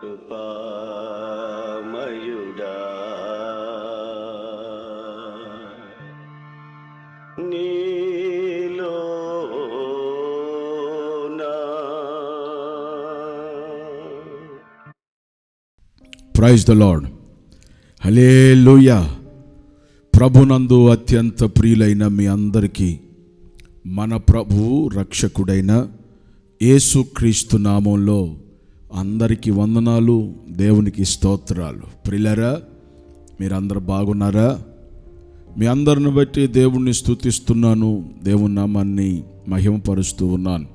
కృపామయుడా నీలోనా praise the lord. హల్లెలూయా. ప్రభునందు అత్యంత ప్రియులైన మీ అందరికీ మన ప్రభువు రక్షకుడైన యేసుక్రీస్తు నామంలో అందరికీ వందనాలు, దేవునికి స్తోత్రాలు. ప్రియులారా, మీరందరూ బాగున్నారా? మీ అందరిని బట్టి దేవుణ్ణి స్తుతిస్తున్నాను, దేవుని నామాన్ని మహిమపరుస్తూ ఉన్నాను.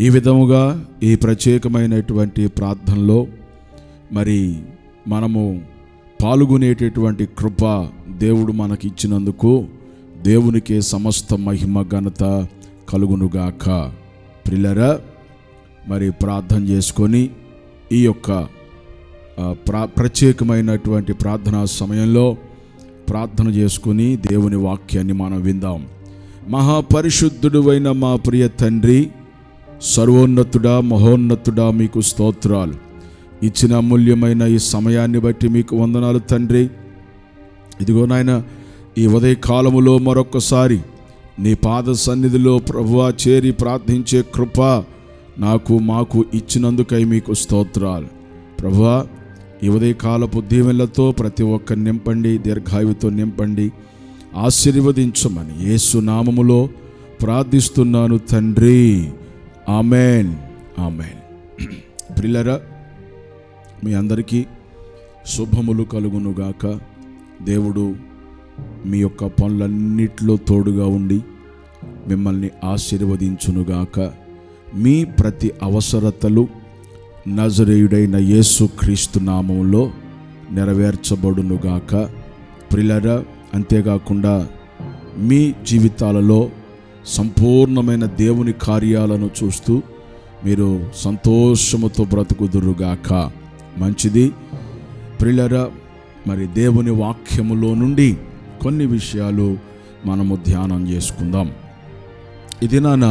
ఈ విధముగా ఈ ప్రత్యేకమైనటువంటి ప్రార్థనలో మరి మనము పాల్గొనేటటువంటి కృప దేవుడు మనకిచ్చినందుకు దేవునికే సమస్త మహిమ ఘనత కలుగునుగాక. ప్రియులారా, మరి ప్రార్థన చేసుకొని ఈ యొక్క ప్రత్యేకమైనటువంటి ప్రార్థనా సమయంలో ప్రార్థన చేసుకుని దేవుని వాక్యాన్ని మనం విందాం. మహాపరిశుద్ధుడు అయిన మా ప్రియ తండ్రి, సర్వోన్నతుడా, మహోన్నతుడా, మీకు స్తోత్రాలు. ఇచ్చిన అమూల్యమైన ఈ సమయాన్ని బట్టి మీకు వందనాలు తండ్రి. ఇదిగో నాయన, ఈ ఉదయకాలములో మరొక్కసారి నీ పాద సన్నిధిలో ప్రభువా చేరి ప్రార్థించే కృప మాకు ఇచ్చినందుకై మీకు స్తోత్రాలు. ప్రభువా, ఈ ఉదయకాలపు దీవెనలతో ప్రతి ఒక్కరిని నింపండి, దీర్ఘాయువుతో నింపండి, ఆశీర్వదించమని యేసు నామములో ప్రార్థిస్తున్నాను తండ్రి. Amen, amen. ప్రియులారా, మీ అందరికీ శుభములు కలుగునుగాక. దేవుడు మీ యొక్క పనులన్నిట్లో తోడుగా ఉండి మిమ్మల్ని ఆశీర్వదించునుగాక. మీ ప్రతి అవసరతలు నజరేయుడైన యేసుక్రీస్తు నామములో నెరవేర్చబడునుగాక. ప్రియులారా, అంతేకాకుండా మీ జీవితాలలో సంపూర్ణమైన దేవుని కార్యాలను చూస్తూ మీరు సంతోషముతో బ్రతుకుదురుగాక. మంచిది. ప్రియులారా, మరి దేవుని వాక్యములో నుండి కొన్ని విషయాలు మనము ధ్యానం చేసుకుందాం. ఇది నాన్న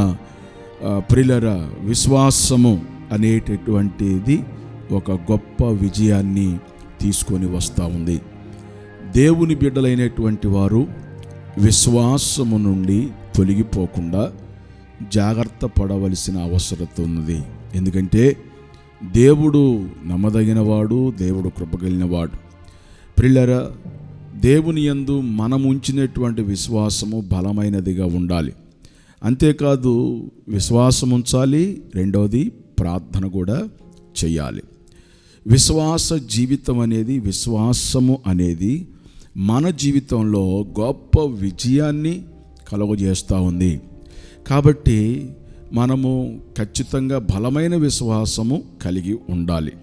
ప్రియులారా, విశ్వాసము అనేటటువంటిది ఒక గొప్ప విజయాన్ని తీసుకొని వస్తూ ఉంది. దేవుని బిడ్డలైనటువంటి వారు విశ్వాసము నుండి తొలగిపోకుండా జాగ్రత్త పడవలసిన అవసరం ఉన్నది. ఎందుకంటే దేవుడు నమ్మదగినవాడు, దేవుడు కృపగలిగినవాడు. ప్రియులారా, దేవుని యందు మనం ఉంచినటువంటి విశ్వాసము బలమైనదిగా ఉండాలి. అంతేకాదు విశ్వాసం ఉంచాలి, రెండవది ప్రార్థన కూడా చేయాలి. విశ్వాస జీవితం అనేది, విశ్వాసము అనేది మన జీవితంలో గొప్ప విజయాన్ని కలుగజేస్తూ ఉంది. కాబట్టి మనము ఖచ్చితంగా బలమైన విశ్వాసము కలిగి ఉండాలి.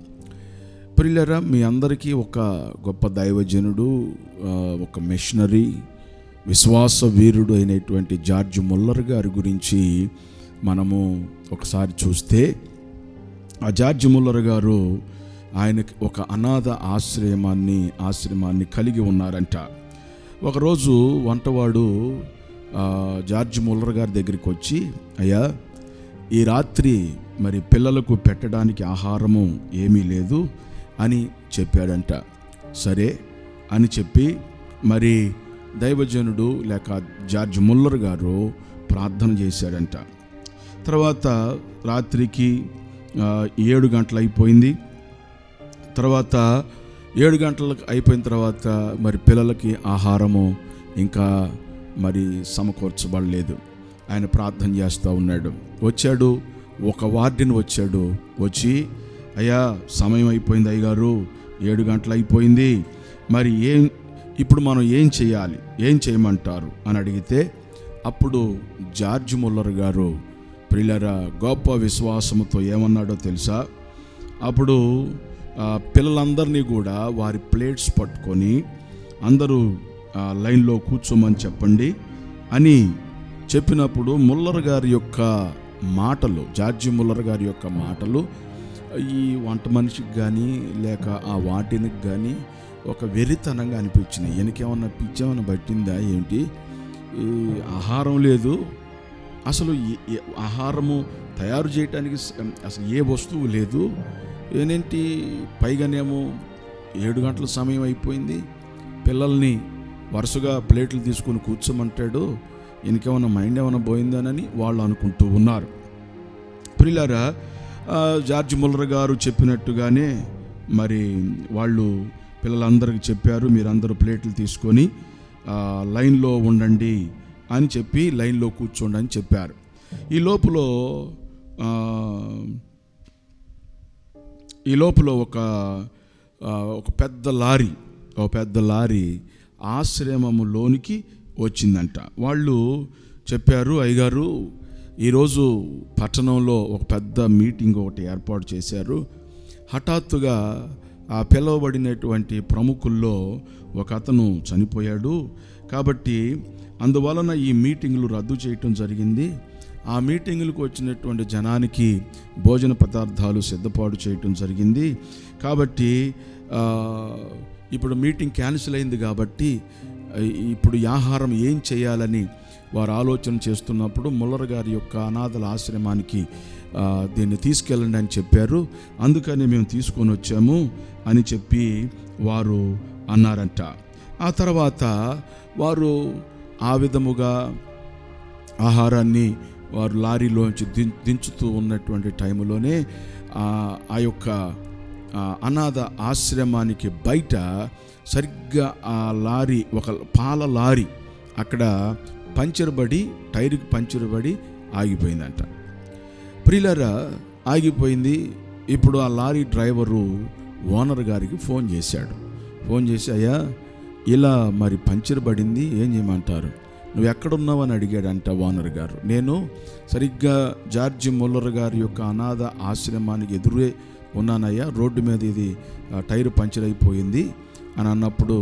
ప్రియులారా, మీ అందరికీ ఒక గొప్ప దైవజనుడు, ఒక మిషనరీ, విశ్వాస వీరుడు అయినటువంటి జార్జ్ ముల్లర్ గారి గురించి మనము ఒకసారి చూస్తే, ఆ జార్జ్ ముల్లర్ గారు ఆయనకి ఒక అనాథ ఆశ్రమాన్ని కలిగి ఉన్నారంట. ఒకరోజు వంటవాడు జార్జ్ ముల్లర్ గారి దగ్గరికి వచ్చి, అయ్యా, ఈ రాత్రి మరి పిల్లలకు పెట్టడానికి ఆహారము ఏమీ లేదు అని చెప్పాడంట. సరే అని చెప్పి మరి దైవజనుడు లేక జార్జ్ ముల్లర్ గారు ప్రార్థన చేశాడంట. తర్వాత రాత్రికి 7 గంటలు అయిపోయింది. తర్వాత 7 గంటలకు అయిపోయిన తర్వాత మరి పిల్లలకి ఆహారము ఇంకా మరి సమకూర్చబడలేదు. ఆయన ప్రార్థన చేస్తూ ఉన్నాడు. వచ్చాడు, ఒక వార్డెన్ వచ్చాడు. వచ్చి, అయ్యా, సమయం అయిపోయింది అయ్యగారు, 7 గంటలు అయిపోయింది, మరి ఇప్పుడు మనం ఏం చేయాలి, ఏం చేయమంటారు అని అడిగితే, అప్పుడు జార్జ్ ముల్లర్ గారు ప్రియులారా గొప్ప విశ్వాసముతో ఏమన్నాడో తెలుసా? అప్పుడు పిల్లలందరినీ కూడా వారి ప్లేట్స్ పట్టుకొని అందరూ లైన్లో కూర్చోమని చెప్పండి అని చెప్పినప్పుడు ముల్లర్ గారి యొక్క మాటలు, జార్జి ముల్లర్ గారి యొక్క మాటలు ఈ వంట మనిషికి కానీ లేక ఆ వాటినికి కానీ ఒక వెరితనంగా అనిపించినాయి. వెనకేమన్నా పిచ్చేమన్నా పట్టిందా ఏంటి, ఈ ఆహారం లేదు, అసలు ఆహారము తయారు చేయడానికి అసలు ఏ వస్తువు లేదు, ఏంటి పైగానేమో 7 గంటల సమయం అయిపోయింది, పిల్లల్ని వరుసగా ప్లేట్లు తీసుకుని కూర్చోమంటాడు, ఇంకేమైనా మైండ్ ఏమైనా పోయిందానని వాళ్ళు అనుకుంటూ ఉన్నారు. ప్రియులారా, జార్జ్ ముల్లర్ గారు చెప్పినట్టుగానే మరి వాళ్ళు పిల్లలందరికీ చెప్పారు, మీరందరూ ప్లేట్లు తీసుకొని లైన్లో ఉండండి అని చెప్పి లైన్లో కూర్చోండి అని చెప్పారు. ఈ లోపల ఒక పెద్ద లారీ ఆశ్రమములోనికి వచ్చిందంట. వాళ్ళు చెప్పారు, అయ్యగారు ఈరోజు పట్టణంలో ఒక పెద్ద మీటింగ్ ఒకటి ఏర్పాటు చేశారు, హఠాత్తుగా ఆ పిలువబడినటువంటి ప్రముఖుల్లో ఒక అతను చనిపోయాడు, కాబట్టి అందువలన ఈ మీటింగ్లు రద్దు చేయటం జరిగింది. ఆ మీటింగులకు వచ్చినటువంటి జనానికి భోజన పదార్థాలు సిద్ధపాటు చేయటం జరిగింది. కాబట్టి ఇప్పుడు మీటింగ్ క్యాన్సిల్ అయింది, కాబట్టి ఇప్పుడు ఈ ఆహారం ఏం చేయాలని వారు ఆలోచన చేస్తున్నప్పుడు ముల్లర్ గారి యొక్క అనాథల ఆశ్రమానికి దీన్ని తీసుకెళ్ళండి అని చెప్పారు. అందుకని మేము తీసుకొని వచ్చాము అని చెప్పి వారు అన్నారంట. ఆ తర్వాత వారు ఆ విధముగా ఆహారాన్ని వారు లారీలోంచి దించుతూ ఉన్నటువంటి టైంలోనే ఆ యొక్క అనాథ ఆశ్రమానికి బయట సరిగ్గా ఆ లారీ, ఒక పాల లారీ అక్కడ టైర్కి పంచర్ పడి ఆగిపోయిందంట. ప్రియులారా, ఆగిపోయింది. ఇప్పుడు ఆ లారీ డ్రైవరు ఓనర్ గారికి ఫోన్ చేసి అయ్యా ఇలా మరి పంచర్ పడింది, ఏం చేయమంటారు, నువ్వు ఎక్కడున్నావు అని అడిగాడంట ఓనర్ గారు. నేను సరిగ్గా జార్జ్ ముల్లర్ గారి యొక్క అనాథ ఆశ్రమానికి ఎదురే ఉన్నానయ్యా, రోడ్డు మీద ఇది టైర్ పంచర్ అయిపోయింది అని అన్నప్పుడు,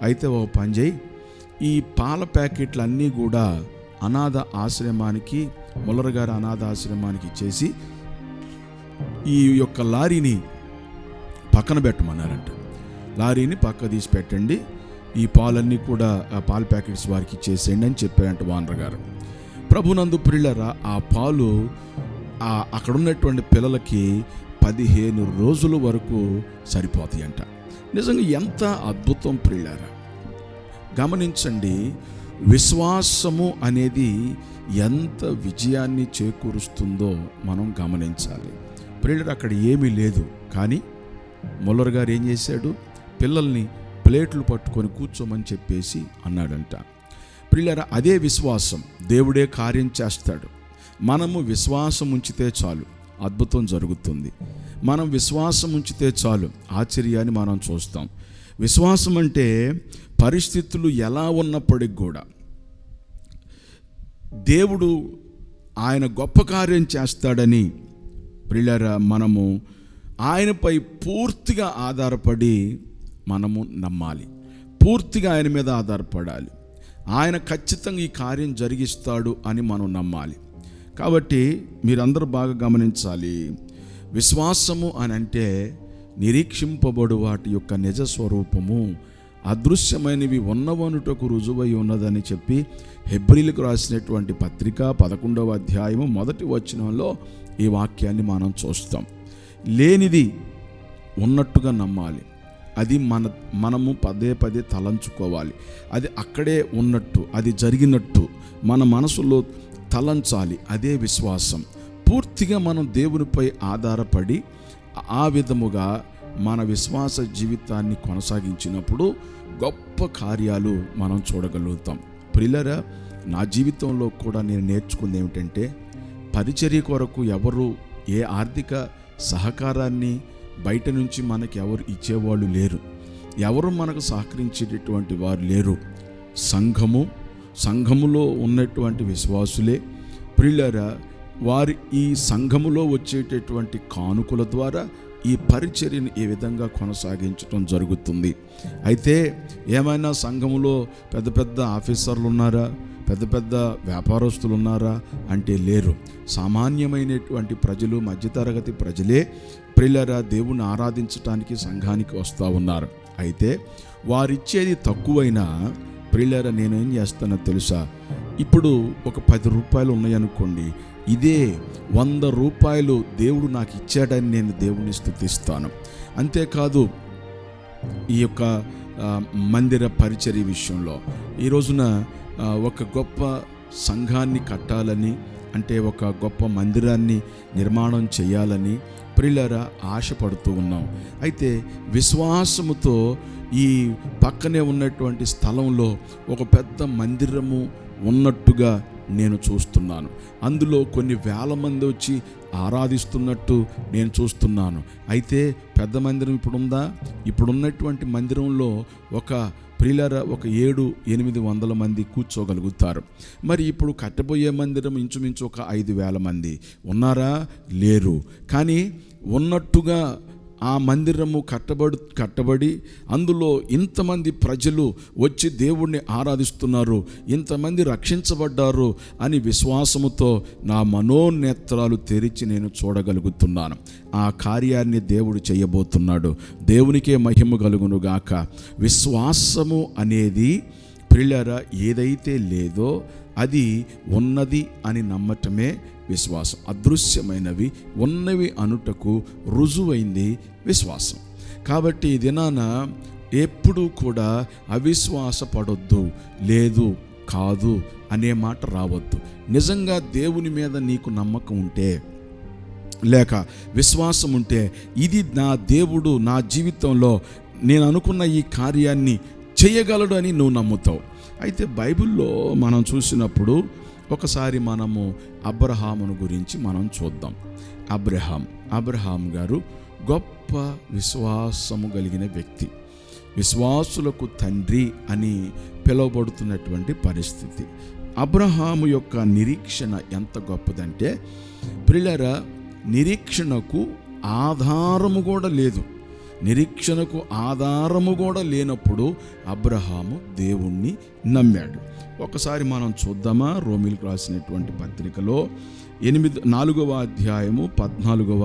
అయితే ఓ పని చేయి, ఈ పాల ప్యాకెట్లు అన్నీ కూడా అనాథ ఆశ్రమానికి, ముల్లర్ గారి అనాథ ఆశ్రమానికి ఇచ్చేసి ఈ యొక్క లారీని పక్కన పెట్టమన్నారంట. లారీని పక్క తీసి పెట్టండి, ఈ పాలన్నీ కూడా ఆ పాల ప్యాకెట్స్ వారికి ఇచ్చేసేయండి అని చెప్పారంట ఓనర్ గారు. ప్రభునందు ప్రియులారా, ఆ పాలు అక్కడ ఉన్నటువంటి పిల్లలకి 15 రోజుల వరకు సరిపోతాయి అంట. నిజంగా ఎంత అద్భుతం ప్రియులారా, గమనించండి. విశ్వాసము అనేది ఎంత విజయాన్ని చేకూరుస్తుందో మనం గమనించాలి ప్రియులారా. అక్కడ ఏమీ లేదు, కానీ ముల్లర్ గారు ఏం చేశాడు, పిల్లల్ని ప్లేట్లు పట్టుకొని కూర్చోమని చెప్పేసి అన్నాడంట. ప్రియులారా, అదే విశ్వాసం. దేవుడే కార్యం చేస్తాడు. మనము విశ్వాసం ఉంచితే చాలు, అద్భుతం జరుగుతుంది. మనం విశ్వాసం ఉంచితే చాలు, ఆశ్చర్యాన్ని మనం చూస్తాం. విశ్వాసం అంటే పరిస్థితులు ఎలా ఉన్నప్పటికి కూడా దేవుడు ఆయన గొప్ప కార్యం చేస్తాడని ప్రియులారా మనము ఆయనపై పూర్తిగా ఆధారపడి మనము నమ్మాలి. పూర్తిగా ఆయన మీద ఆధారపడాలి. ఆయన ఖచ్చితంగా ఈ కార్యం జరిగిస్తాడు అని మనం నమ్మాలి. కాబట్టి మీరందరూ బాగా గమనించాలి. విశ్వాసము అని అంటే నిరీక్షింపబడు వాటి యొక్క నిజ స్వరూపము, అదృశ్యమైనవి ఉన్నవనుటకు రుజువై ఉన్నదని చెప్పి హెబ్రీలకు రాసినటువంటి పత్రిక 11వ అధ్యాయము 1వ వచనంలో ఈ వాక్యాన్ని మనం చూస్తాం. లేనిది ఉన్నట్టుగా నమ్మాలి. అది మనము పదే తలంచుకోవాలి. అది అక్కడే ఉన్నట్టు, అది జరిగినట్టు మన మనసులో తలంచాలి. అదే విశ్వాసం. పూర్తిగా మనం దేవునిపై ఆధారపడి ఆ విధముగా మన విశ్వాస జీవితాన్ని కొనసాగించినప్పుడు గొప్ప కార్యాలు మనం చూడగలుగుతాం. ప్రియులారా, నా జీవితంలో కూడా నేను నేర్చుకుంది ఏమిటంటే, పరిచర్య కొరకు ఎవరు ఏ ఆర్థిక సహకారాన్ని బయట నుంచి మనకి ఎవరు ఇచ్చేవాళ్ళు లేరు. ఎవరు మనకు సహకరించేటటువంటి వారు లేరు. సంఘములో ఉన్నటువంటి విశ్వాసులే. ప్రియులారా, వారి ఈ సంఘములో వచ్చేటటువంటి కానుకల ద్వారా ఈ పరిచర్యను ఈ విధంగా కొనసాగించడం జరుగుతుంది. అయితే ఏమైనా సంఘములో పెద్ద ఆఫీసర్లు ఉన్నారా, పెద్ద వ్యాపారస్తులు ఉన్నారా అంటే లేరు. సామాన్యమైనటువంటి ప్రజలు, మధ్యతరగతి ప్రజలే ప్రియులారా దేవుని ఆరాధించటానికి సంఘానికి వస్తూ ఉన్నారు. అయితే వారిచ్చేది తక్కువైనా ప్రియులారా నేనేం చేస్తానో తెలుసా, ఇప్పుడు ఒక 10 రూపాయలు ఉన్నాయనుకోండి, ఇదే 100 రూపాయలు దేవుడు నాకు ఇచ్చాడని నేను దేవుని స్తుతిస్తాను. అంతేకాదు ఈ యొక్క మందిర పరిచర్య విషయంలో ఈ రోజున ఒక గొప్ప సంఘాన్ని కట్టాలని, అంటే ఒక గొప్ప మందిరాన్ని నిర్మాణం చేయాలని ప్రియులారా ఆశపడుతూ ఉన్నాం. అయితే విశ్వాసముతో ఈ పక్కనే ఉన్నటువంటి స్థలంలో ఒక పెద్ద మందిరము ఉన్నట్టుగా నేను చూస్తున్నాను. అందులో కొన్ని వేల మంది వచ్చి ఆరాధిస్తున్నట్టు నేను చూస్తున్నాను. అయితే పెద్ద మందిరం ఇప్పుడుందా? ఇప్పుడున్నటువంటి మందిరంలో ఒక 700-800 మంది కూర్చోగలుగుతారు. మరి ఇప్పుడు కట్టబోయే మందిరం ఇంచుమించు ఒక 5,000 మంది ఉన్నారా? లేరు. కానీ ఉన్నట్టుగా ఆ మందిరము కట్టబడి అందులో ఇంతమంది ప్రజలు వచ్చి దేవుణ్ణి ఆరాధిస్తున్నారు, ఇంతమంది రక్షించబడ్డారు అని విశ్వాసముతో నా మనోనేత్రాలు తెరిచి నేను చూడగలుగుతున్నాను. ఆ కార్యాన్ని దేవుడు చేయబోతున్నాడు. దేవునికే మహిమ కలుగును గాక. విశ్వాసము అనేది ప్రియులారా ఏదైతే లేదో అది ఉన్నది అని నమ్మటమే విశ్వాసం. అదృశ్యమైనవి ఉన్నవి అనుటకు రుజువైంది విశ్వాసం. కాబట్టి ఈ దినాన ఎప్పుడూ కూడా అవిశ్వాసపడొద్దు, లేదు కాదు అనే మాట రావద్దు. నిజంగా దేవుని మీద నీకు నమ్మకం ఉంటే, లేక విశ్వాసం ఉంటే, ఇది నా దేవుడు నా జీవితంలో నేను అనుకున్న ఈ కార్యాన్ని చేయగలడు అని నువ్వు నమ్ముతావు. అయితే బైబిల్లో మనం చూసినప్పుడు ఒకసారి మనము అబ్రహామును గురించి మనం చూద్దాం. అబ్రహాం గారు గొప్ప విశ్వాసము కలిగిన వ్యక్తి, విశ్వాసులకు తండ్రి అని పిలువబడుతున్నటువంటి పరిస్థితి. అబ్రహాము యొక్క నిరీక్షణ ఎంత గొప్పదంటే ప్రియులారా, నిరీక్షణకు ఆధారము కూడా లేదు. నిరీక్షణకు ఆధారము కూడా లేనప్పుడు అబ్రహాము దేవుణ్ణి నమ్మాడు. ఒకసారి మనం చూద్దామా? రోమీలకు రాసినటువంటి పత్రికలో 4వ అధ్యాయము 14వ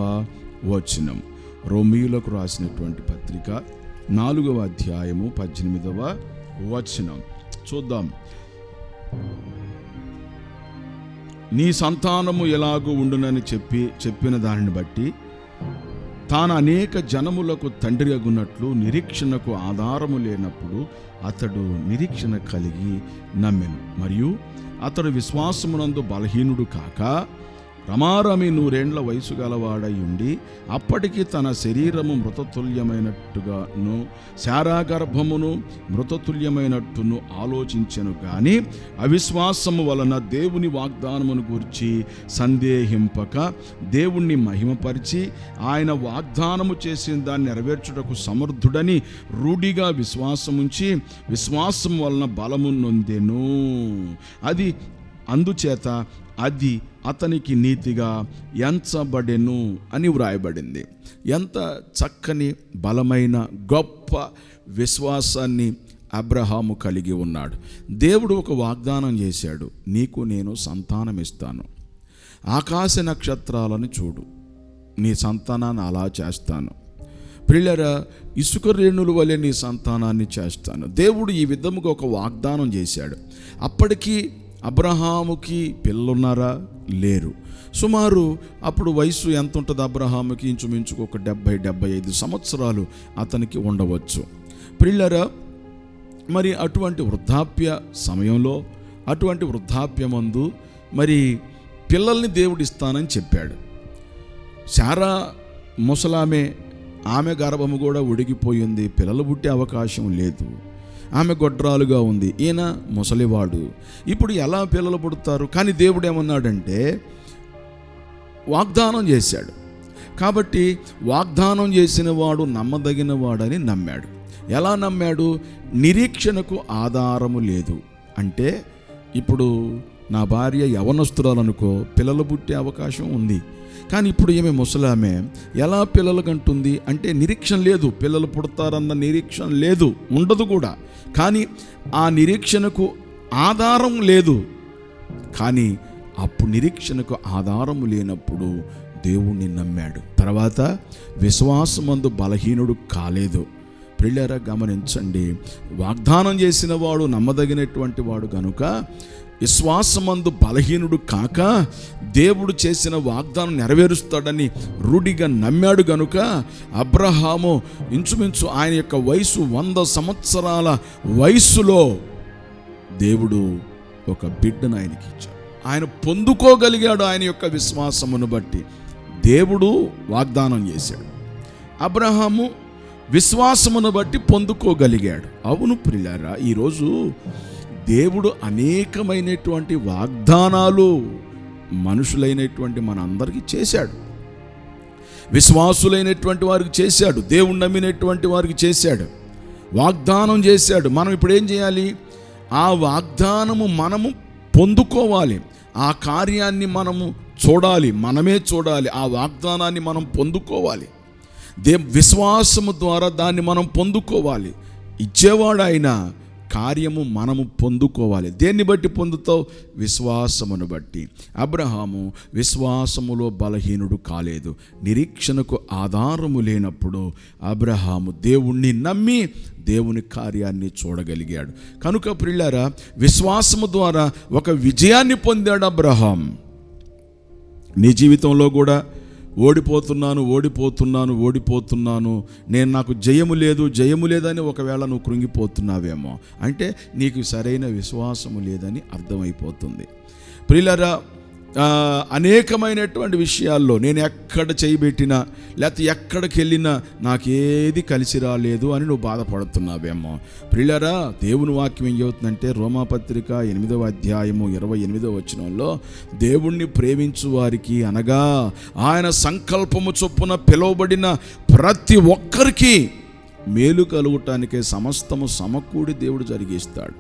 వచనం. రోమీయులకు రాసినటువంటి పత్రిక 4వ అధ్యాయము 18వ వచనం చూద్దాం. నీ సంతానము ఎలాగూ ఉండునని చెప్పిన దానిని బట్టి తాను అనేక జనములకు తండ్రి అగున్నట్లు నిరీక్షణకు ఆధారము లేనప్పుడు అతడు నిరీక్షణ కలిగి నమ్మెను. మరియు అతడు విశ్వాసమునందు బలహీనుడు కాక రమారమి 100 ఏండ్ల వయసు గలవాడై ఉండి అప్పటికి తన శరీరము మృతతుల్యమైనట్టుగాను శారా గర్భమును మృతతుల్యమైనట్టును ఆలోచించెను. గాని అవిశ్వాసము వలన దేవుని వాగ్దానమును గూర్చి సందేహింపక దేవుణ్ణి మహిమపరిచి ఆయన వాగ్దానము చేసిన దాన్ని నెరవేర్చుటకు సమర్థుడని రూఢిగా విశ్వాసముంచి విశ్వాసం వలన బలము నొందెను. అందుచేత అది అతనికి నీతిగా ఎంచబడెను అని వ్రాయబడింది. ఎంత చక్కని బలమైన గొప్ప విశ్వాసాన్ని అబ్రహాము కలిగి ఉన్నాడు. దేవుడు ఒక వాగ్దానం చేశాడు, నీకు నేను సంతానం ఇస్తాను, ఆకాశ నక్షత్రాలను చూడు, నీ సంతానాన్ని అలా చేస్తాను, ప్రియులారా ఇసుక రేణుల వలె నీ సంతానాన్ని చేస్తాను. దేవుడు ఈ విధముగా ఒక వాగ్దానం చేశాడు. అప్పటికి అబ్రహాముకి పిల్లలున్నారా? లేరు. సుమారు అప్పుడు వయసు ఎంత ఉంటుంది అబ్రహాముకి? ఇంచుమించుకు ఒక 70-75 సంవత్సరాలు అతనికి ఉండవచ్చు. ప్రియులారా, మరి అటువంటి వృద్ధాప్య సమయంలో, అటువంటి వృద్ధాప్యమందు మరి పిల్లల్ని దేవుడు ఇస్తానని చెప్పాడు. శారా ముసలామె, ఆమె గర్భము కూడా ఉడిగిపోయింది, పిల్లలు పుట్టే అవకాశం లేదు, ఆమె గొడ్రాలుగా ఉంది, ఈయన ముసలివాడు. ఇప్పుడు ఎలా పిల్లలు పుడతారు? కానీ దేవుడు ఏమన్నాడంటే వాగ్దానం చేశాడు. కాబట్టి వాగ్దానం చేసిన వాడు నమ్మదగిన వాడని నమ్మాడు. ఎలా నమ్మాడు? నిరీక్షణకు ఆధారము లేదు. అంటే ఇప్పుడు నా భార్య యవనస్తురాలనుకో, పిల్లలు పుట్టే అవకాశం ఉంది, కానీ ఇప్పుడు ఏమే ముసలామె ఎలా పిల్లలు కంటుంది అంటే నిరీక్షణ లేదు, పిల్లలు పుడతారన్న నిరీక్షణ లేదు, ఉండదు కూడా. కానీ ఆ నిరీక్షణకు ఆధారం లేదు. కానీ అప్పుడు నిరీక్షణకు ఆధారము లేనప్పుడు దేవుణ్ణి నమ్మాడు. తర్వాత విశ్వాసమందు బలహీనుడు కాలేదు. ప్రియులారా గమనించండి, వాగ్దానం చేసిన వాడు నమ్మదగినటువంటి వాడు కనుక విశ్వాసమందు బలహీనుడు కాక దేవుడు చేసిన వాగ్దానం నెరవేరుస్తాడని రూఢిగా నమ్మాడు గనుక అబ్రహాము ఇంచుమించు ఆయన యొక్క వయసు 100 సంవత్సరాల వయస్సులో దేవుడు ఒక బిడ్డను ఆయనకి ఇచ్చాడు. ఆయన పొందుకోగలిగాడు. ఆయన యొక్క విశ్వాసమును బట్టి దేవుడు వాగ్దానం చేశాడు. అబ్రహాము విశ్వాసమును బట్టి పొందుకోగలిగాడు. అవును ప్రియులారా, ఈరోజు దేవుడు అనేకమైనటువంటి వాగ్దానాలు మనుషులైనటువంటి మనందరికీ చేశాడు. విశ్వాసులైనటువంటి వారికి చేశాడు, దేవుణ్ణి నమ్మినటువంటి వారికి చేశాడు, వాగ్దానం చేశాడు. మనం ఇప్పుడు ఏం చేయాలి? ఆ వాగ్దానము మనము పొందుకోవాలి. ఆ కార్యాన్ని మనము చూడాలి, మనమే చూడాలి. ఆ వాగ్దానాన్ని మనం పొందుకోవాలి. విశ్వాసము ద్వారా దాన్ని మనం పొందుకోవాలి. ఇచ్చేవాడు ఆయన, కార్యము మనము పొందుకోవాలి. దేన్ని బట్టి పొందుతావు? విశ్వాసమును బట్టి. అబ్రహాము విశ్వాసములో బలహీనుడు కాలేదు. నిరీక్షణకు ఆధారము లేనప్పుడు అబ్రహాము దేవుణ్ణి నమ్మి దేవుని కార్యాన్ని చూడగలిగాడు. కనుక ప్రియులారా, విశ్వాసము ద్వారా ఒక విజయాన్ని పొందాడు అబ్రహాం. నీ జీవితంలో కూడా ఓడిపోతున్నాను, నాకు జయము లేదని ఒకవేళ నువ్వు కృంగిపోతున్నావేమో, అంటే నీకు సరైన విశ్వాసము లేదని అర్థమైపోతుంది. ప్రియులారా, అనేకమైనటువంటి విషయాల్లో నేను ఎక్కడ చేయబెట్టినా లేకపోతే ఎక్కడికి వెళ్ళినా నాకేది కలిసి రాలేదు అని నువ్వు బాధపడుతున్నావేమో. ప్రియులారా, దేవుని వాక్యం ఏం చెబుతుందంటే రోమాపత్రిక 8వ అధ్యాయము 28వ వచనంలో, దేవుణ్ణి ప్రేమించు వారికి అనగా ఆయన సంకల్పము చొప్పున పిలువబడిన ప్రతి ఒక్కరికి మేలు కలుగుటానికే సమస్తము సమకూడి దేవుడు జరిగిస్తాడు.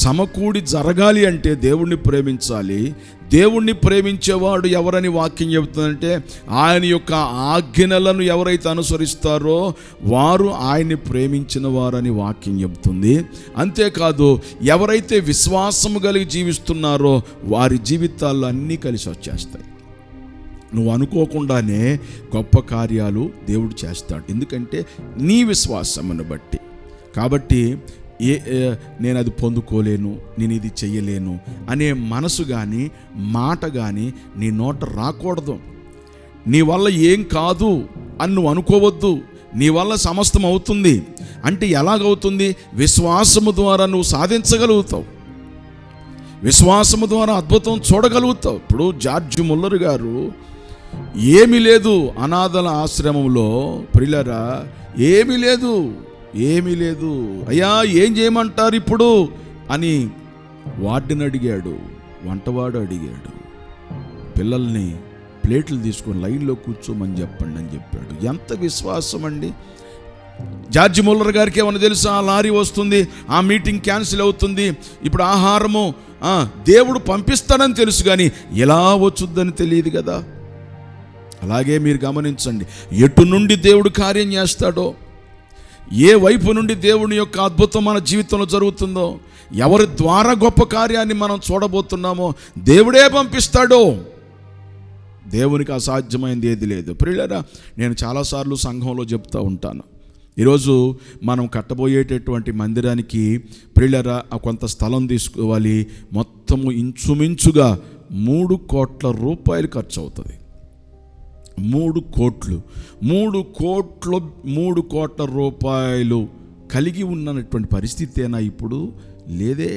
సమకూడి జరగాలి అంటే దేవుణ్ణి ప్రేమించాలి. దేవుణ్ణి ప్రేమించేవాడు ఎవరని వాక్యం చెబుతుందంటే, ఆయన యొక్క ఆజ్ఞలను ఎవరైతే అనుసరిస్తారో వారు ఆయన్ని ప్రేమించిన వారని వాక్యం చెబుతుంది. అంతేకాదు, ఎవరైతే విశ్వాసము కలిగి జీవిస్తున్నారో వారి జీవితాల్లో అన్నీ కలిసి వచ్చేస్తాయి. నువ్వు అనుకోకుండానే గొప్ప కార్యాలు దేవుడు చేస్తాడు. ఎందుకంటే నీ విశ్వాసమును బట్టి. కాబట్టి నేను అది పొందుకోలేను, నేను ఇది చెయ్యలేను అనే మనసు కానీ మాట కానీ నీ నోట రాకూడదు. నీ వల్ల ఏం కాదు అని నువ్వు అనుకోవద్దు. నీ వల్ల సమస్తం అవుతుంది అంటే ఎలాగవుతుంది? విశ్వాసము ద్వారా నువ్వు సాధించగలుగుతావు, విశ్వాసము ద్వారా అద్భుతం చూడగలుగుతావు. ఇప్పుడు జార్జ్ ముల్లర్ గారు ఏమీ లేదు, అనాథల ఆశ్రమంలో, ప్రియులారా, ఏమీ లేదు, అయ్యా ఏం చేయమంటారు ఇప్పుడు అని వార్డెన్ అడిగాడు, వంటవాడు అడిగాడు, పిల్లల్ని ప్లేట్లు తీసుకొని లైన్లో కూర్చోమని చెప్పండి అని చెప్పాడు. ఎంత విశ్వాసం అండి! జార్జ్ ముల్లర్ గారికి ఏమన్నా తెలుసా? ఆ లారీ వస్తుంది, ఆ మీటింగ్ క్యాన్సిల్ అవుతుంది, ఇప్పుడు ఆహారము దేవుడు పంపిస్తాడని తెలుసు, కానీ ఎలా వచ్చుద్దని తెలియదు కదా. అలాగే మీరు గమనించండి, ఎటు నుండి దేవుడు కార్యం చేస్తాడో, ఏ వైపు నుండి దేవుని యొక్క అద్భుతం మన జీవితంలో జరుగుతుందో, ఎవరి ద్వారా గొప్ప కార్యాన్ని మనం చూడబోతున్నామో దేవుడే పంపిస్తాడో. దేవునికి అసాధ్యమైనది ఏది లేదు. ప్రియులారా, నేను చాలాసార్లు సంఘంలో చెప్తూ ఉంటాను, ఈరోజు మనం కట్టబోయేటటువంటి మందిరానికి ప్రియులారా కొంత స్థలం తీసుకోవాలి. మొత్తము ఇంచుమించుగా 3 కోట్ల రూపాయలు ఖర్చు అవుతుంది. 3 కోట్ల రూపాయలు కలిగి ఉన్నటువంటి పరిస్థితేనా ఇప్పుడు? లేదే.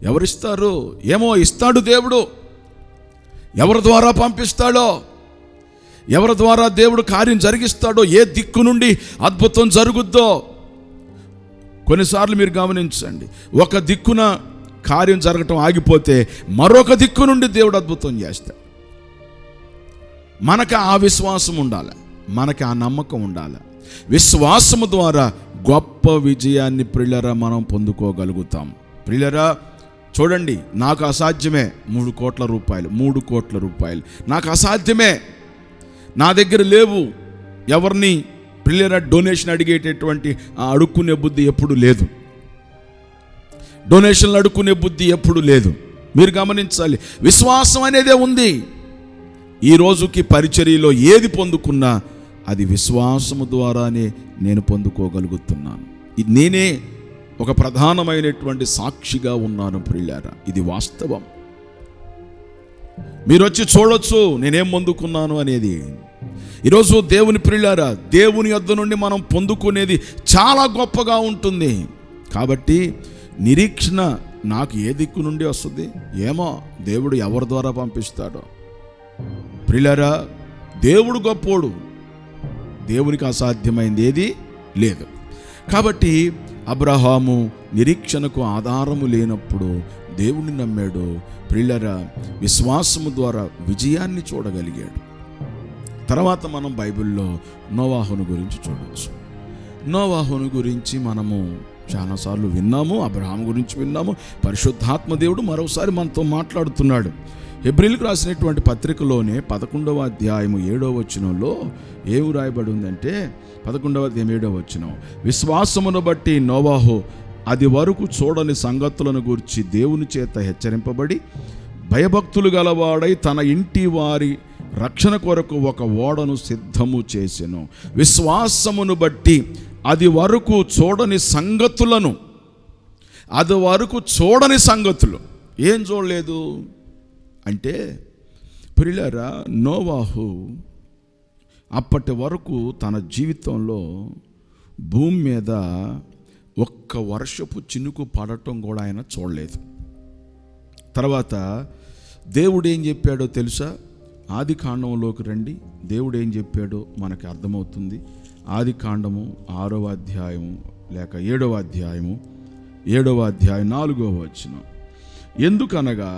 ఎవరిస్తారు? ఏమో ఇస్తాడు దేవుడు. ఎవరి ద్వారా పంపిస్తాడో, ఎవరి ద్వారా దేవుడు కార్యం జరిగిస్తాడో, ఏ దిక్కు నుండి అద్భుతం జరుగుద్దో. కొన్నిసార్లు మీరు గమనించండి, ఒక దిక్కున కార్యం జరగటం ఆగిపోతే మరొక దిక్కు నుండి దేవుడు అద్భుతం చేస్తాడు. మనకు ఆ విశ్వాసం ఉండాలి, మనకి ఆ నమ్మకం ఉండాలి. విశ్వాసము ద్వారా గొప్ప విజయాన్ని ప్రియులరా మనం పొందుకోగలుగుతాం. ప్రియులరా చూడండి, నాకు అసాధ్యమే 3 కోట్ల రూపాయలు నాకు అసాధ్యమే, నా దగ్గర లేవు. ఎవరిని ప్రియులరా డొనేషన్ అడిగేటటువంటి అడుక్కునే బుద్ధి ఎప్పుడు లేదు, డొనేషన్లు అడుక్కునే బుద్ధి ఎప్పుడు లేదు. మీరు గమనించాలి, విశ్వాసం అనేదే ఉంది. ఈ రోజుకి పరిచర్యలో ఏది పొందుకున్నా అది విశ్వాసము ద్వారానే నేను పొందుకోగలుగుతున్నాను. నేనే ఒక ప్రధానమైనటువంటి సాక్షిగా ఉన్నాను ప్రియులారా. ఇది వాస్తవం. మీరు వచ్చి చూడొచ్చు నేనేం పొందుకున్నాను అనేది. ఈరోజు దేవుని ప్రియులారా, దేవుని యొద్ద నుండి మనం పొందుకునేది చాలా గొప్పగా ఉంటుంది. కాబట్టి నిరీక్షణ నాకు ఏ దిక్కు నుండి వస్తుంది ఏమో, దేవుడు ఎవరి ద్వారా పంపిస్తాడో. ప్రియులారా, దేవుడు గొప్పోడు, దేవునికి అసాధ్యమైంది ఏది లేదు. కాబట్టి అబ్రహాము నిరీక్షణకు ఆధారము లేనప్పుడు దేవుణ్ణి నమ్మాడు. ప్రియులారా, విశ్వాసము ద్వారా విజయాన్ని చూడగలిగాడు. తర్వాత మనం బైబిల్లో నోవాహును గురించి చూడవచ్చు. నోవాహును గురించి మనము చాలాసార్లు విన్నాము, అబ్రహాము గురించి విన్నాము. పరిశుద్ధాత్మ దేవుడు మరోసారి మనతో మాట్లాడుతున్నాడు. హెబ్రీయులకు రాసినటువంటి పత్రికలోనే 11వ అధ్యాయము 7వ వచనంలో ఏమి రాయబడి ఉందంటే, 11వ అధ్యాయం 7వ వచనం, విశ్వాసమును బట్టి నోవాహు అది వరకు చూడని సంగతులను గూర్చి దేవుని చేత హెచ్చరింపబడి భయభక్తులు గలవాడై తన ఇంటి వారి రక్షణ కొరకు ఒక ఓడను సిద్ధము చేసెను. విశ్వాసమును బట్టి అది వరకు చూడని సంగతులను, అది వరకు చూడని సంగతులు ఏం చూడలేదు అంటే, ప్రియులారా, నోవాహు అప్పటి వరకు తన జీవితంలో భూమి మీద ఒక్క వర్షపు చినుకు పడటం కూడా ఆయన చూడలేదు. తర్వాత దేవుడు ఏం చెప్పాడో తెలుసా? ఆది కాండంలోకి రండి. దేవుడు ఏం చెప్పాడో మనకు అర్థమవుతుంది. ఆది కాండము 6వ అధ్యాయము లేక 7వ అధ్యాయము 4వ వచనం, ఎందుకనగా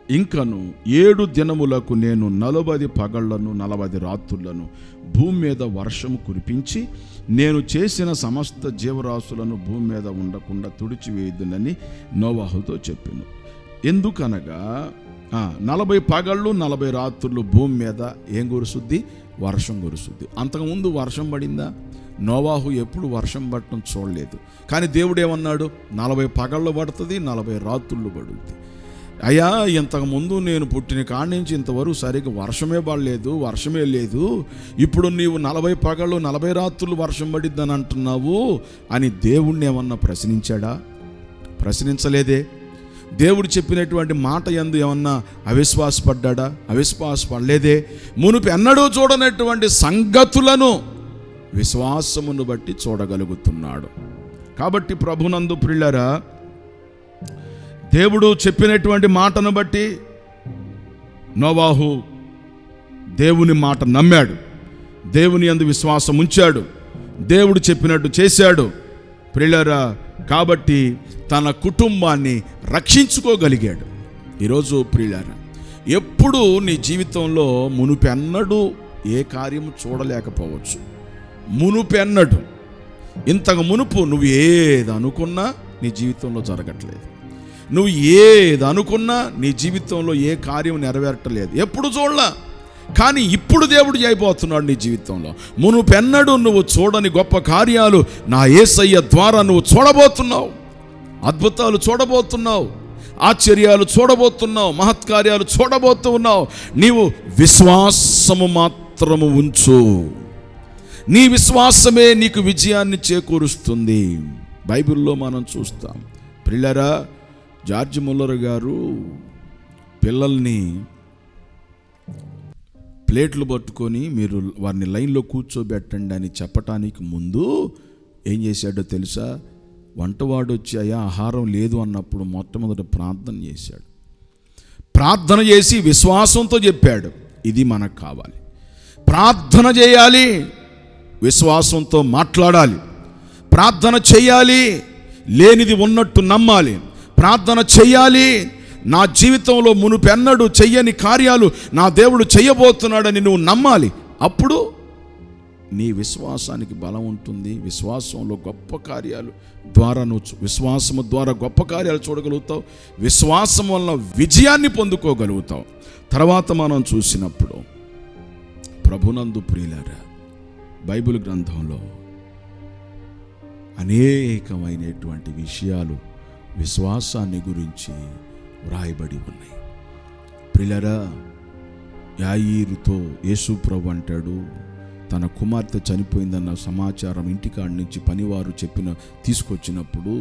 ఇంకను 7 దినములకు నేను 40 పగళ్లను 40 రాత్రులను భూమి మీద వర్షము కురిపించి నేను చేసిన సమస్త జీవరాశులను భూమి మీద ఉండకుండా తుడిచివేయుదునని నోవాహుతో చెప్పాను. ఎందుకనగా 40 పగళ్ళు 40 రాత్రులు భూమి మీద ఏం కురుస్తుంది? వర్షం కురుస్తుంది. అంతకుముందు వర్షం పడిందా? నోవాహు ఎప్పుడు వర్షం పడటం చూడలేదు. కానీ దేవుడు ఏమన్నాడు? 40 పగళ్ళు పడుతుంది, 40 రాత్రులు పడుతుంది. అయ్యా, ఇంతకుముందు నేను పుట్టిన కాడి నుంచి ఇంతవరకు సరిగ్గా వర్షమే పడలేదు, వర్షమే లేదు. ఇప్పుడు నీవు 40 పగళ్ళు 40 రాత్రులు వర్షం పడిద్దని అంటున్నావు అని దేవుణ్ణి ఏమన్నా ప్రశ్నించాడా? ప్రశ్నించలేదే. దేవుడు చెప్పినటువంటి మాట యందు ఏమన్నా అవిశ్వాసపడ్డా? అవిశ్వాసపడలేదే. మునుపు ఎన్నడూ చూడనటువంటి సంగతులను విశ్వాసమును బట్టి చూడగలుగుతున్నాడు. కాబట్టి ప్రభునందు ప్రియులారా, దేవుడు చెప్పినటువంటి మాటను బట్టి నోవాహు దేవుని మాట నమ్మాడు, దేవుని యందు విశ్వాసం ఉంచాడు, దేవుడు చెప్పినట్టు చేశాడు ప్రియులారా. కాబట్టి తన కుటుంబాన్ని రక్షించుకోగలిగాడు. ఈరోజు ప్రియులారా, ఎప్పుడు నీ జీవితంలో మునుపెన్నడూ ఏ కార్యము చూడలేకపోవచ్చు. మునుపెన్నడు, ఇంతకు మునుపు నువ్వు ఏది అనుకున్నా నీ జీవితంలో జరగట్లేదు. నువ్వు ఏది అనుకున్నా నీ జీవితంలో ఏ కార్యం నెరవేరట్లేదు, ఎప్పుడు చూడలా. కానీ ఇప్పుడు దేవుడు చేయబోతున్నాడు నీ జీవితంలో. మునుపెన్నడూ నువ్వు చూడని గొప్ప కార్యాలు నా యేసయ్య ద్వారా నువ్వు చూడబోతున్నావు. అద్భుతాలు చూడబోతున్నావు, ఆశ్చర్యాలు చూడబోతున్నావు, మహత్కార్యాలు చూడబోతున్నావు. నీవు విశ్వాసము మాత్రము ఉంచు. నీ విశ్వాసమే నీకు విజయాన్ని చేకూరుస్తుంది. బైబిల్లో మనం చూస్తాం ప్రియులారా, జార్జ్ ముల్లర్ గారు పిల్లల్ని ప్లేట్లు పట్టుకొని మీరు వారిని లైన్లో కూర్చోబెట్టండి అని చెప్పటానికి ముందు ఏం చేశాడో తెలుసా? వంటవాడు వచ్చి అయ్యా ఆహారం లేదు అన్నప్పుడు మొట్టమొదట ప్రార్థన చేశాడు. ప్రార్థన చేసి విశ్వాసంతో చెప్పాడు, ఇది మనకు కావాలి. ప్రార్థన చేయాలి, విశ్వాసంతో మాట్లాడాలి, ప్రార్థన చేయాలి, లేనిది ఉన్నట్టు నమ్మాలి, ప్రార్థన చేయాలి. నా జీవితంలో మునుపెన్నడూ చెయ్యని కార్యాలు నా దేవుడు చెయ్యబోతున్నాడని నువ్వు నమ్మాలి. అప్పుడు నీ విశ్వాసానికి బలం ఉంటుంది. విశ్వాసంలో గొప్ప కార్యాలు ద్వారా నువ్వు విశ్వాసము ద్వారా గొప్ప కార్యాలు చూడగలుగుతావు. విశ్వాసం వలన విజయాన్ని పొందుకోగలుగుతావు. తర్వాత మనం చూసినప్పుడు ప్రభునందు ప్రియులారా, బైబిల్ గ్రంథంలో అనేకమైనటువంటి విషయాలు విశ్వాసాన్ని గురించి వ్రాయబడి ఉన్నాయి. ప్రియులారా, యాయీరుతో యేసు ప్రభు అంటాడు, తన కుమార్తె చనిపోయిందన్న సమాచారం ఇంటికాడి నుంచి పనివారు తీసుకొచ్చినప్పుడు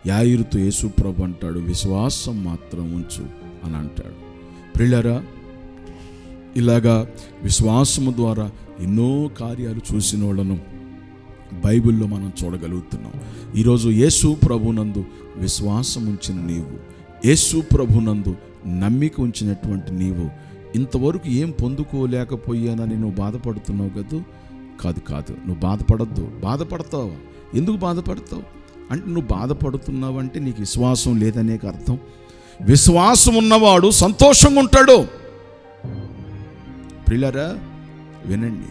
యాయిరుతో యేసు ప్రభు అంటాడు, విశ్వాసం మాత్రం ఉంచు అని అంటాడు. ప్రియులారా, ఇలాగా విశ్వాసము ద్వారా ఎన్నో కార్యాలు చూసిన వాళ్ళను బైబిల్లో మనం చూడగలుగుతున్నాం. ఈరోజు యేసు ప్రభునందు విశ్వాసం ఉంచిన నీవు, యేసు ప్రభునందు నమ్మిక ఉంచినటువంటి నీవు ఇంతవరకు ఏం పొందుకోలేకపోయానని నువ్వు బాధపడుతున్నావు కదా? కాదు, నువ్వు బాధపడతావు. ఎందుకు బాధపడతావు అంటే, నువ్వు బాధపడుతున్నావు అంటే నీకు విశ్వాసం లేదనే అర్థం. విశ్వాసం ఉన్నవాడు సంతోషంగా ఉంటాడు. ప్రియులారా, వినండి,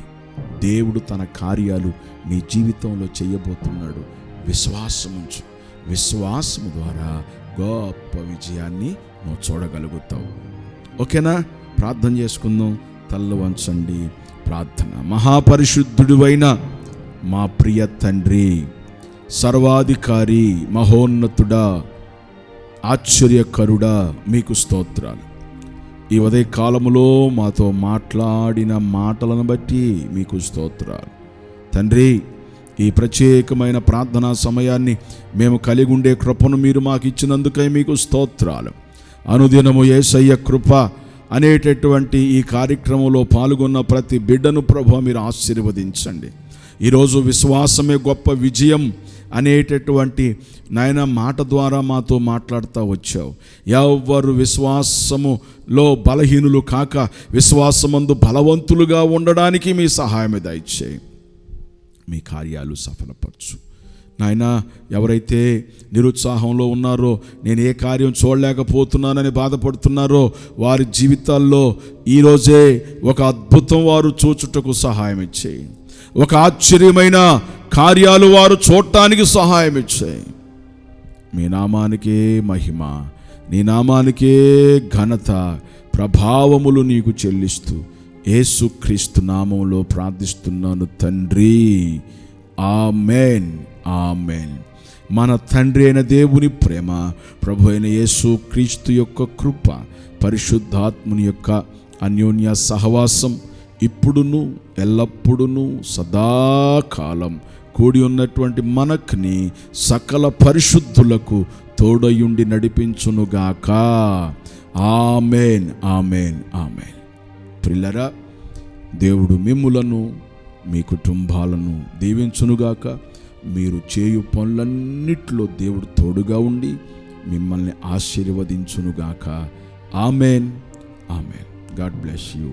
దేవుడు తన కార్యాలు నీ జీవితంలో చేయబోతున్నాడు. విశ్వాసము ద్వారా గొప్ప విజయాన్ని నువ్వు చూడగలుగుతావు. ఓకేనా? ప్రార్థన చేసుకుందాం. తల్ల వంచండి. ప్రార్థన. మహాపరిశుద్ధుడివైన మా ప్రియ తండ్రి, సర్వాధికారి, మహోన్నతుడా, ఆశ్చర్యకరుడా, మీకు స్తోత్రాలు. ఈ ఉదయ కాలములో మాతో మాట్లాడిన మాటలను బట్టి మీకు స్తోత్రాలు తండ్రి. ఈ ప్రత్యేకమైన ప్రార్థనా సమయాన్ని మేము కలిగి ఉండే కృపను మీరు మాకు ఇచ్చినందుకై మీకు స్తోత్రాలు. అనుదినము యేసయ్య కృప అనేటటువంటి ఈ కార్యక్రమంలో పాల్గొన్న ప్రతి బిడ్డను ప్రభువా మీరు ఆశీర్వదించండి. ఈరోజు విశ్వాసమే గొప్ప విజయం అనేటటువంటి నాయన మాట ద్వారా మాతో మాట్లాడుతూ వచ్చావు. ఎవ్వరు విశ్వాసములో బలహీనులు కాక విశ్వాసమందు బలవంతులుగా ఉండడానికి మీ సహాయం దయచేయి. మీ కార్యాలు సఫలపరచు నాయనా. ఎవరైతే నిరుత్సాహంలో ఉన్నారో, నేను ఏ కార్యం చూడలేకపోతున్నానని బాధపడుతున్నారో, వారి జీవితాల్లో ఈరోజే ఒక అద్భుతం వారు చూచుటకు సహాయం ఇచ్చేయి. ఒక ఆశ్చర్యమైన కార్యాలు వారు చూడటానికి సహాయం ఇచ్చాయి. మీ నామానికే మహిమ, నీ నామానికే ఘనత, ప్రభావములు నీకు చెల్లిస్తూ యేసుక్రీస్తు నామములో ప్రార్థిస్తున్నాను తండ్రి. Amen, amen. మన తండ్రి అయిన దేవుని ప్రేమ, ప్రభు అయిన యేసుక్రీస్తు యొక్క కృప, పరిశుద్ధాత్ముని యొక్క అన్యోన్య సహవాసం ఇప్పుడును ఎల్లప్పుడును సదాకాలం కూడి ఉన్నటువంటి మనకుని సకల పరిశుద్ధులకు తోడయుండి నడిపించునుగాక. Amen, amen, amen. ప్రియులారా, దేవుడు మిమ్ములను మీ కుటుంబాలను దీవించునుగాక. మీరు చేయు పనులన్నిట్లో దేవుడు తోడుగా ఉండి మిమ్మల్ని ఆశీర్వదించునుగాక. Amen, amen. God bless you.